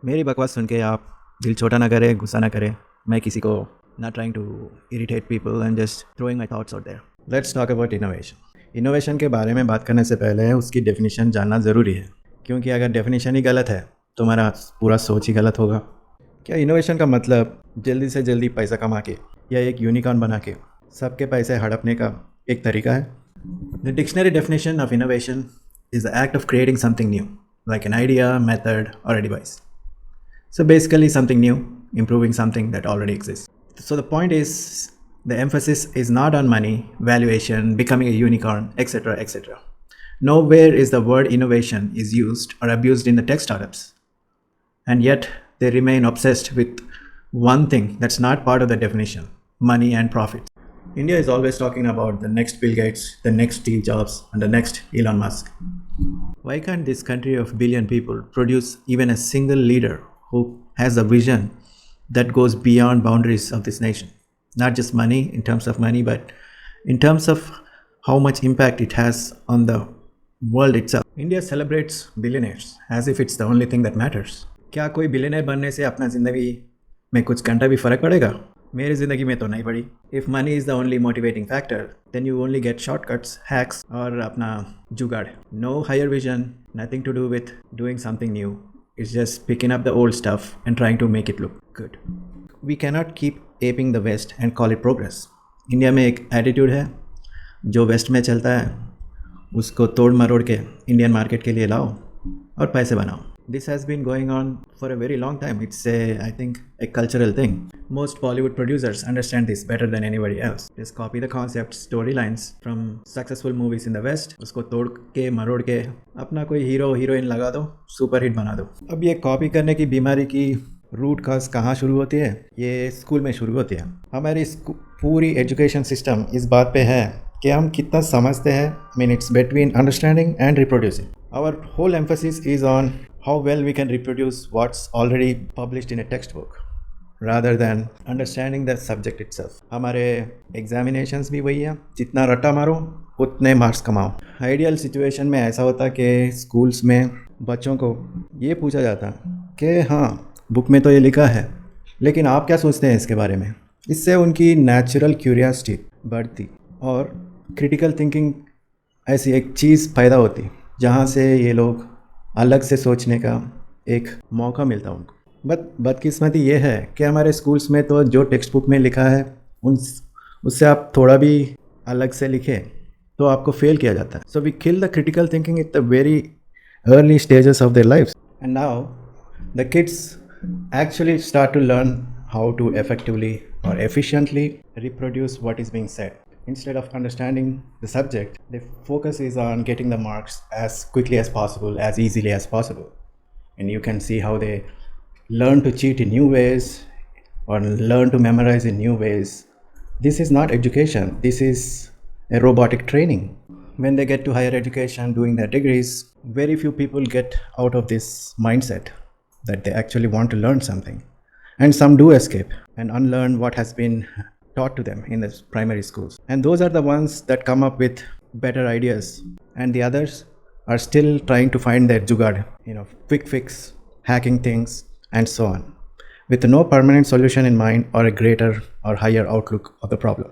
मेरी बकवास सुन के आप दिल छोटा ना करें, गुस्सा ना करें. मैं किसी को not trying to irritate people and just throwing my thoughts out there. Let's talk about innovation. Innovation के बारे में बात करने से पहले उसकी डेफिनेशन जानना ज़रूरी है, क्योंकि अगर डेफिनेशन ही गलत है तो हमारा पूरा सोच ही गलत होगा. क्या इनोवेशन का मतलब जल्दी से जल्दी पैसा कमा के या एक यूनिकॉर्न बना के सबके पैसे हड़पने का एक तरीका है? The dictionary definition of innovation is the act of creating something new, like an idea, method, or a device. So basically something new, improving something that already exists. So the point is, the emphasis is not on money, valuation, becoming a unicorn, etc., etc. Nowhere is the word innovation is used or abused in the tech startups. And yet they remain obsessed with one thing that's not part of the definition: money and profits. India is always talking about the next Bill Gates, the next Steve Jobs, and the next Elon Musk. Why can't this country of billion people produce even a single leader who has a vision that goes beyond boundaries of this nation? Not just money, in terms of money, but in terms of how much impact it has on the world itself. India celebrates billionaires as if it's the only thing that matters. क्या कोई billionaire बनने से अपना ज़िंदगी में कुछ घंटा भी फ़र्क पड़ेगा? मेरी ज़िंदगी में तो नहीं पड़ी. If money is the only motivating factor, then you only get shortcuts, hacks, और अपना जुगाड़. No higher vision, nothing to do with doing something new. It's just picking up the old stuff and trying to make it look good. We cannot keep aping the West and call it progress. India में एक attitude है, जो waste में चलता है उसको तोड़ मरोड़ के इंडियन मार्केट के लिए लाओ और पैसे बनाओ. This has been going on for a very long time. It's I think a cultural thing. Most Bollywood producers understand this better than anybody else. Just copy the concepts, storylines from successful movies in the West. उसको तोड़ के मरोड़ के अपना कोई hero heroine लगा दो, super hit बना दो. अब ये कॉपी करने की बीमारी की रूट काज कहाँ शुरू होती है? ये स्कूल में शुरू होती है. हमारी पूरी एजुकेशन सिस्टम इस बात पे है कि हम कितना समझते हैं. Mean it's between understanding and reproducing. Our whole emphasis is on how well we can reproduce what's already published in a textbook rather than understanding the subject itself. हमारे examinations भी वही है, जितना रट्टा मारो उतने मार्क्स कमाओ. आइडियल सिचुएशन में ऐसा होता कि स्कूल्स में बच्चों को ये पूछा जाता कि हाँ बुक में तो ये लिखा है, लेकिन आप क्या सोचते हैं इसके बारे में. इससे उनकी नेचुरल क्यूरियोसिटी बढ़ती और क्रिटिकल थिंकिंग ऐसी एक चीज़ पैदा होती जहाँ से ये लोग अलग से सोचने का एक मौका मिलता उनको. बदकिस्मती ये है कि हमारे स्कूल्स में तो जो टेक्स्ट बुक में लिखा है उससे आप थोड़ा भी अलग से लिखें तो आपको फेल किया जाता है. So we kill the critical thinking at the very early stages of their life. And now the kids actually start to learn how to effectively or efficiently reproduce what is being said. Instead of understanding the subject, the focus is on getting the marks as quickly as possible, as easily as possible. And you can see how they learn to cheat in new ways or learn to memorize in new ways. This is not education. This is a robotic training. When they get to higher education, doing their degrees, very few people get out of this mindset that they actually want to learn something. And some do escape and unlearn what has been taught to them in the primary schools. And those are the ones that come up with better ideas. And the others are still trying to find their jugaad, quick fix, hacking things, and so on, with no permanent solution in mind or a greater or higher outlook of the problem.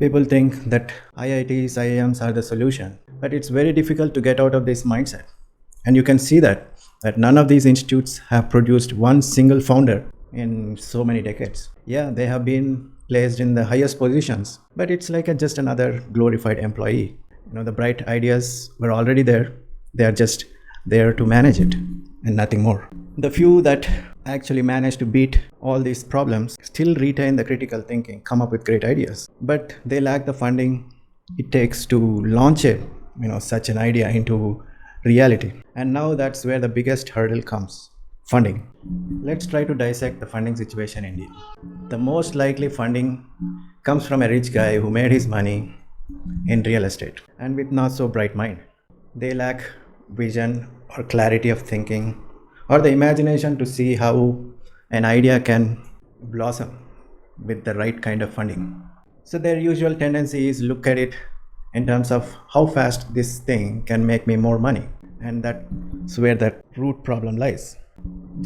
People think that IITs, IIMs are the solution, but it's very difficult to get out of this mindset. And you can see that none of these institutes have produced one single founder in so many decades. Yeah, they have been placed in the highest positions, but it's like just another glorified employee. The bright ideas were already there. They are just there to manage it and nothing more. The few that actually manage to beat all these problems still retain the critical thinking, come up with great ideas, but they lack the funding it takes to launch it, such an idea into reality. And now that's where the biggest hurdle comes. Funding. Let's try to dissect the funding situation in India. The most likely funding comes from a rich guy who made his money in real estate and with not so bright mind. They lack vision or clarity of thinking or the imagination to see how an idea can blossom with the right kind of funding. So their usual tendency is look at it in terms of how fast this thing can make me more money. And that's where the root problem lies.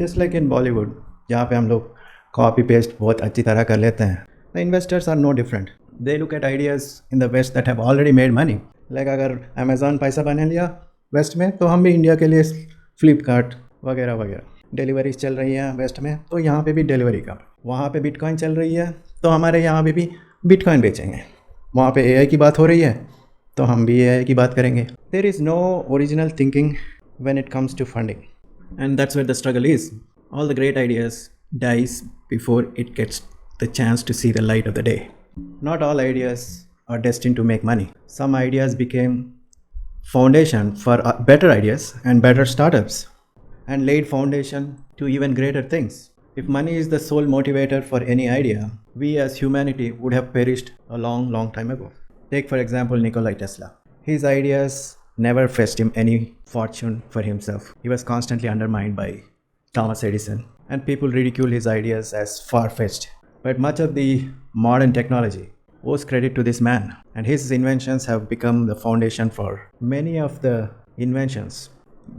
Just like in Bollywood, जहाँ पे हम लोग copy paste बहुत अच्छी तरह कर लेते हैं, the investors are no different. They look at ideas in the west that have already made money. Like अगर अमेजॉन पैसा बना लिया वेस्ट में, तो हम भी इंडिया के लिए फ्लिपकार्ट वगैरह वगैरह. डिलीवरीज चल रही हैं वेस्ट में, तो यहाँ पे भी डिलीवरी का. वहाँ पे बिटकॉइन चल रही है, तो हमारे यहाँ पे भी बिटकॉइन बेचेंगे. वहाँ पे एआई की बात हो रही है, तो हम भी एआई की बात करेंगे. There is no original thinking when it comes to funding, and that's where the struggle is. All the great ideas dies before it gets the chance to see the light of the day. Not all ideas are destined to make money. Some ideas became foundation for better ideas and better startups, and laid foundation to even greater things. If money is the sole motivator for any idea, we as humanity would have perished a long time ago. Take for example Nikola Tesla. His ideas never fetched him any fortune for himself. He was constantly undermined by Thomas Edison, and people ridicule his ideas as far-fetched. But much of the modern technology owes credit to this man, and his inventions have become the foundation for many of the inventions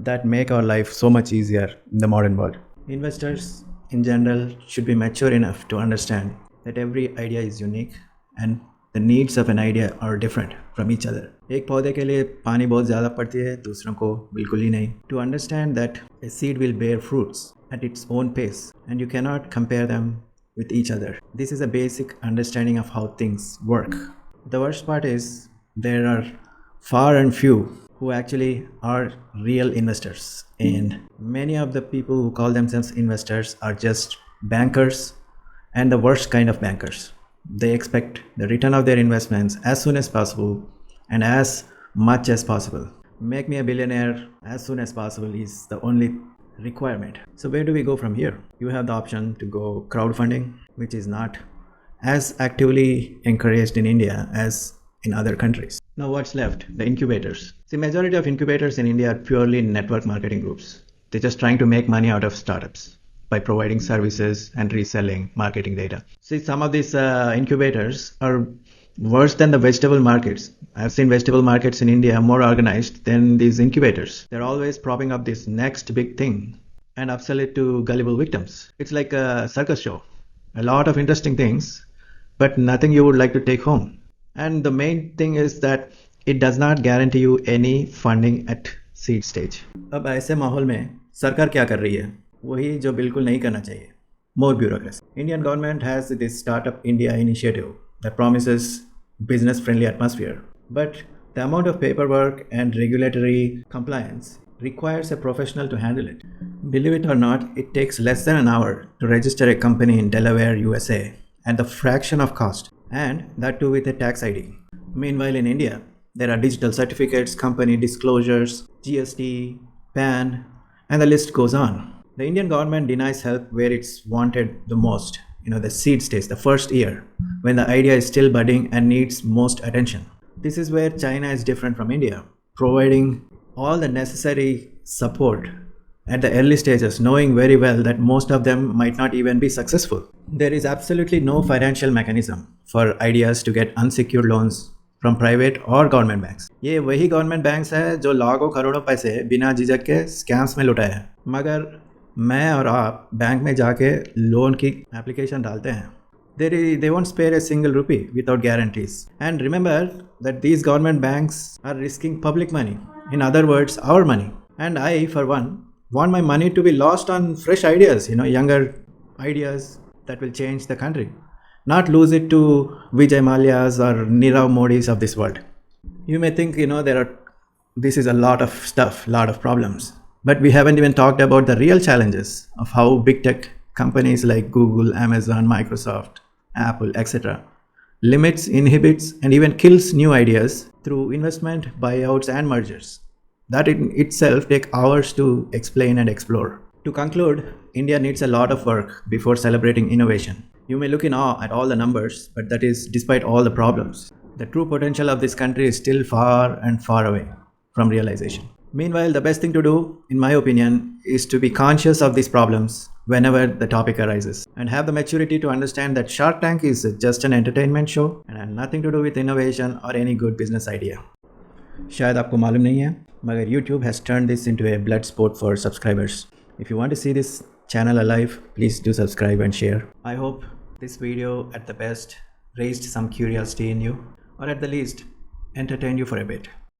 that make our life so much easier in the modern world. Investors in general should be mature enough to understand that every idea is unique and the needs of an idea are different from each other. एक पौधे के लिए पानी बहुत ज़्यादा पड़ती है, दूसरों को बिल्कुल ही नहीं. To understand that a seed will bear fruits at its own pace and you cannot compare them with each other. This is a basic understanding of how things work. The worst part is there are far and few who actually are real investors, and many of the people who call themselves investors are just bankers, and the worst kind of bankers. They expect the return of their investments as soon as possible and as much as possible. Make me a billionaire as soon as possible is the only requirement. So where do we go from here? You have the option to go crowdfunding, which is not as actively encouraged in India as in other countries. Now what's left? The incubators. The majority of incubators in India are purely network marketing groups. They're just trying to make money out of startups by providing services and reselling marketing data. See, some of these incubators are worse than the vegetable markets. I've seen vegetable markets in India more organized than these incubators. They're always propping up this next big thing and upsell it to gullible victims. It's like a circus show. A lot of interesting things, but nothing you would like to take home. And the main thing is that it does not guarantee you any funding at seed stage. अब ऐसे माहौल में सरकार क्या कर रही है? वही जो बिल्कुल नहीं करना चाहिए. More bureaucracy. Indian government has this Startup India initiative that promises business-friendly atmosphere, but the amount of paperwork and regulatory compliance requires a professional to handle it. Believe it or not, it takes less than an hour to register a company in Delaware, USA, at the fraction of cost, and that too with a tax ID. Meanwhile, in India, there are digital certificates, company disclosures, GST, PAN, and the list goes on. The Indian government denies help where it's wanted the most. The seed stage, the first year, when the idea is still budding and needs most attention. This is where China is different from India, providing all the necessary support at the early stages, knowing very well that most of them might not even be successful. There is absolutely no financial mechanism for ideas to get unsecured loans from private or government banks. ये वही government banks है जो लाखों करोड़ों पैसे बिना झिझक के स्कैम्स में लुटाए हैं. मगर मैं और आप बैंक में जाके लोन की एप्लीकेशन डालते हैं. They won't spare a single rupee without guarantees. And remember that these government banks are risking public money. In other words, our money. And I, for one, want my money to be lost on fresh ideas, younger ideas that will change the country. Not lose it to Vijay Mallya's or Nirav Modi's of this world. You may think, this is a lot of stuff, lot of problems. But we haven't even talked about the real challenges of how big tech companies like Google, Amazon, Microsoft, Apple, etc. limits, inhibits, and even kills new ideas through investment, buyouts, and mergers. That in itself take hours to explain and explore. To conclude, India needs a lot of work before celebrating innovation. You may look in awe at all the numbers, but that is despite all the problems. The true potential of this country is still far and far away from realization. Meanwhile, the best thing to do, in my opinion, is to be conscious of these problems whenever the topic arises, and have the maturity to understand that Shark Tank is just an entertainment show and has nothing to do with innovation or any good business idea. शायद आपको मालूम नहीं है, मगर YouTube has turned this into a blood sport for subscribers. If you want to see this channel alive, please do subscribe and share. I hope this video at the best raised some curiosity in you, or at the least entertained you for a bit.